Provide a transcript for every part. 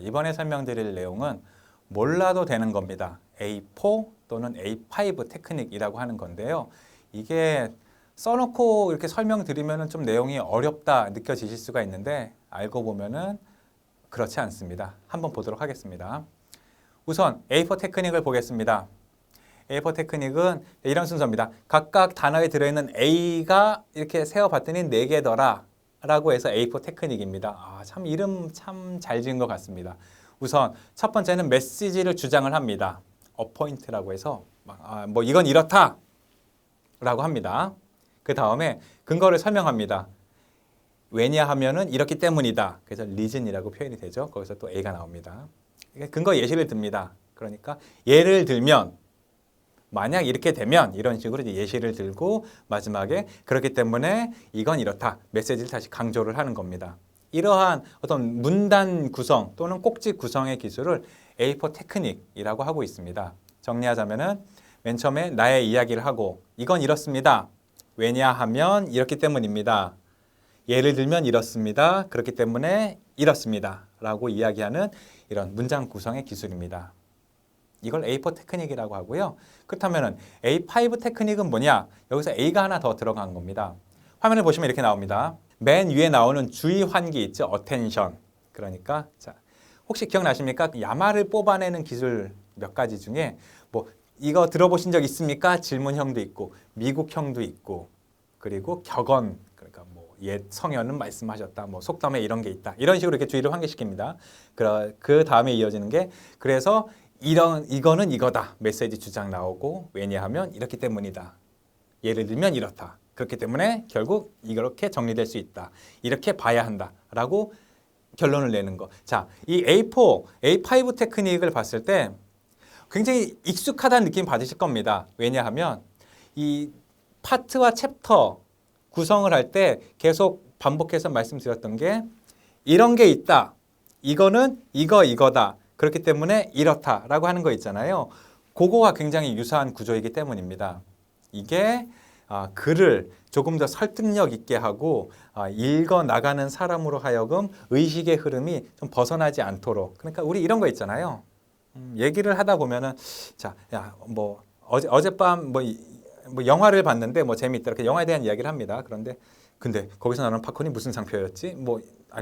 이번에 설명드릴 내용은 몰라도 되는 겁니다. A4 또는 A5 테크닉이라고 하는 건데요. 이게 써놓고 이렇게 설명드리면 좀 내용이 어렵다 느껴지실 수가 있는데 알고 보면은 그렇지 않습니다. 한번 보도록 하겠습니다. 우선 A4 테크닉을 보겠습니다. A4 테크닉은 이런 순서입니다. 각각 단어에 들어있는 A가 이렇게 세어봤더니 4개더라 라고 해서 A4 테크닉입니다. 참 이름 참 잘 지은 것 같습니다. 우선 첫 번째는 메시지를 주장을 합니다. 어포인트라고 해서 뭐 이건 이렇다 라고 합니다. 그 다음에 근거를 설명합니다. 왜냐하면은 이렇기 때문이다. 그래서 reason이라고 표현이 되죠. 거기서 또 A가 나옵니다. 근거 예시를 듭니다. 그러니까 예를 들면 만약 이렇게 되면 이런 식으로 이제 예시를 들고 마지막에 그렇기 때문에 이건 이렇다. 메시지를 다시 강조를 하는 겁니다. 이러한 어떤 문단 구성 또는 꼭지 구성의 기술을 A4 테크닉이라고 하고 있습니다. 정리하자면은 맨 처음에 나의 이야기를 하고 이건 이렇습니다. 왜냐하면 이렇기 때문입니다. 예를 들면 이렇습니다. 그렇기 때문에 이렇습니다. 라고 이야기하는 이런 문장 구성의 기술입니다. 이걸 A4 테크닉이라고 하고요. 그렇다면 A5 테크닉은 뭐냐? 여기서 A가 하나 더 들어간 겁니다. 화면을 보시면 이렇게 나옵니다. 맨 위에 나오는 주의 환기 있죠? attention. 그러니까 자, 혹시 기억나십니까? 야마를 뽑아내는 기술 몇 가지 중에 뭐 이거 들어보신 적 있습니까? 질문형도 있고 미국형도 있고 그리고 격언 그러니까 뭐 옛 성현은 말씀하셨다. 뭐 속담에 이런 게 있다. 이런 식으로 이렇게 주의를 환기시킵니다. 그 다음에 이어지는 게 그래서 이거는 이거다. 메시지 주장 나오고 왜냐하면 이렇기 때문이다. 예를 들면 이렇다. 그렇기 때문에 결국 이렇게 정리될 수 있다. 이렇게 봐야 한다. 라고 결론을 내는 거. 자, 이 A4, A5 테크닉을 봤을 때 굉장히 익숙하다는 느낌 받으실 겁니다. 왜냐하면 이 파트와 챕터 구성을 할 때 계속 반복해서 말씀드렸던 게 이런 게 있다. 이거는 이거다. 그렇기 때문에 이렇다라고 하는 거 있잖아요. 그거와 굉장히 유사한 구조이기 때문입니다. 이게 글을 조금 더 설득력 있게 하고 읽어 나가는 사람으로 하여금 의식의 흐름이 좀 벗어나지 않도록. 그러니까 우리 이런 거 있잖아요. 얘기를 하다 보면은 자, 야, 뭐 어젯밤 뭐 영화를 봤는데 뭐 재미있다 이렇게 영화에 대한 이야기를 합니다. 근데 거기서 나오는 팝콘이 무슨 상표였지?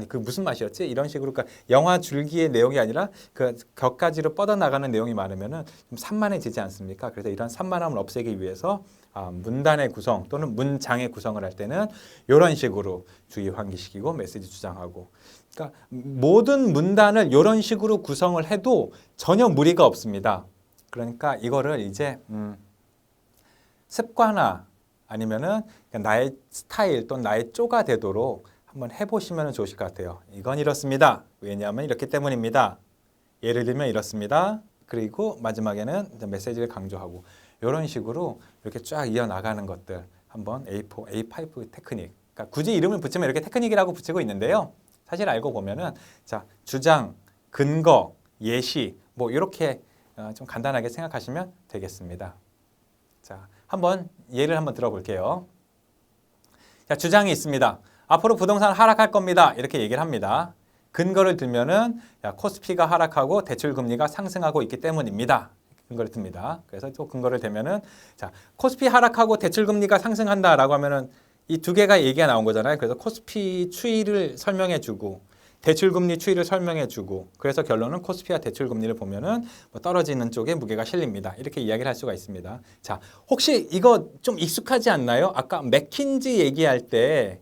그 무슨 맛이었지? 이런 식으로 그러니까 영화 줄기의 내용이 아니라 그 격가지로 뻗어나가는 내용이 많으면은 좀 산만해지지 않습니까? 그래서 이런 산만함을 없애기 위해서 문단의 구성 또는 문장의 구성을 할 때는 이런 식으로 주의 환기시키고 메시지 주장하고 그러니까 모든 문단을 이런 식으로 구성을 해도 전혀 무리가 없습니다. 그러니까 이거를 이제 습관화 아니면은 나의 스타일 또는 나의 쪼가 되도록 한번 해보시면 좋으실 것 같아요. 이건 이렇습니다. 왜냐하면 이렇기 때문입니다. 예를 들면 이렇습니다. 그리고 마지막에는 메시지를 강조하고 이런 식으로 이렇게 쫙 이어나가는 것들 한번 A4, A5 테크닉. 그러니까 굳이 이름을 붙이면 이렇게 테크닉이라고 붙이고 있는데요. 사실 알고 보면은 자 주장, 근거, 예시 뭐 이렇게 좀 간단하게 생각하시면 되겠습니다. 자, 한번 예를 한번 들어볼게요. 자, 주장이 있습니다. 앞으로 부동산 하락할 겁니다. 이렇게 얘기를 합니다. 근거를 들면은 코스피가 하락하고 대출 금리가 상승하고 있기 때문입니다. 근거를 듭니다. 그래서 또 근거를 대면은 자, 코스피 하락하고 대출 금리가 상승한다라고 하면은 이 두 개가 얘기가 나온 거잖아요. 그래서 코스피 추이를 설명해 주고 대출금리 추이를 설명해주고 그래서 결론은 코스피와 대출금리를 보면은 뭐 떨어지는 쪽에 무게가 실립니다. 이렇게 이야기를 할 수가 있습니다. 자, 혹시 이거 좀 익숙하지 않나요? 아까 맥킨지 얘기할 때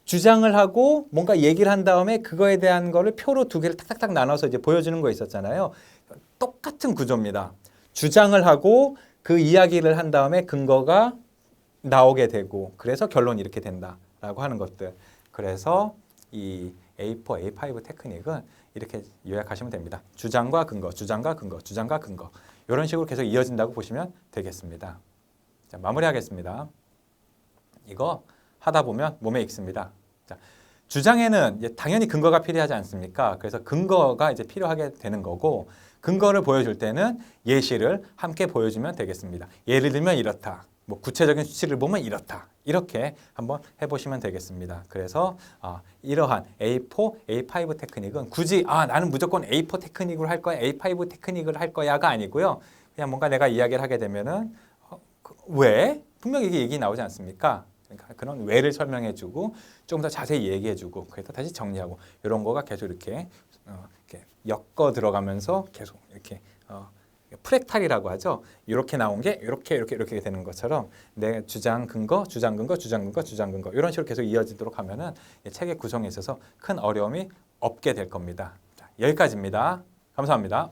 주장을 하고 뭔가 얘기를 한 다음에 그거에 대한 거를 표로 두 개를 탁탁탁 나눠서 이제 보여주는 거 있었잖아요. 똑같은 구조입니다. 주장을 하고 그 이야기를 한 다음에 근거가 나오게 되고 그래서 결론이 이렇게 된다라고 하는 것들. 그래서 이 A4, A5 테크닉은 이렇게 요약하시면 됩니다. 주장과 근거, 주장과 근거, 주장과 근거. 이런 식으로 계속 이어진다고 보시면 되겠습니다. 자, 마무리하겠습니다. 이거 하다 보면 몸에 익습니다. 자, 주장에는 이제 당연히 근거가 필요하지 않습니까? 그래서 근거가 이제 필요하게 되는 거고 근거를 보여줄 때는 예시를 함께 보여주면 되겠습니다. 예를 들면 이렇다. 뭐 구체적인 수치를 보면 이렇다. 이렇게 한번 해보시면 되겠습니다. 그래서 이러한 A4, A5 테크닉은 굳이 나는 무조건 A4 테크닉으로 할 거야, A5 테크닉을 할 거야가 아니고요. 그냥 뭔가 내가 이야기를 하게 되면은 왜? 분명히 이게 얘기 나오지 않습니까? 그러니까 그런 왜를 설명해주고 조금 더 자세히 얘기해주고 그래서 다시 정리하고 이런 거가 계속 이렇게 엮어 들어가면서 계속 이렇게 프랙탈이라고 하죠. 이렇게 나온 게 이렇게 되는 것처럼 내 주장 근거, 주장 근거, 주장 근거, 주장 근거 이런 식으로 계속 이어지도록 하면은 책의 구성에 있어서 큰 어려움이 없게 될 겁니다. 자, 여기까지입니다. 감사합니다.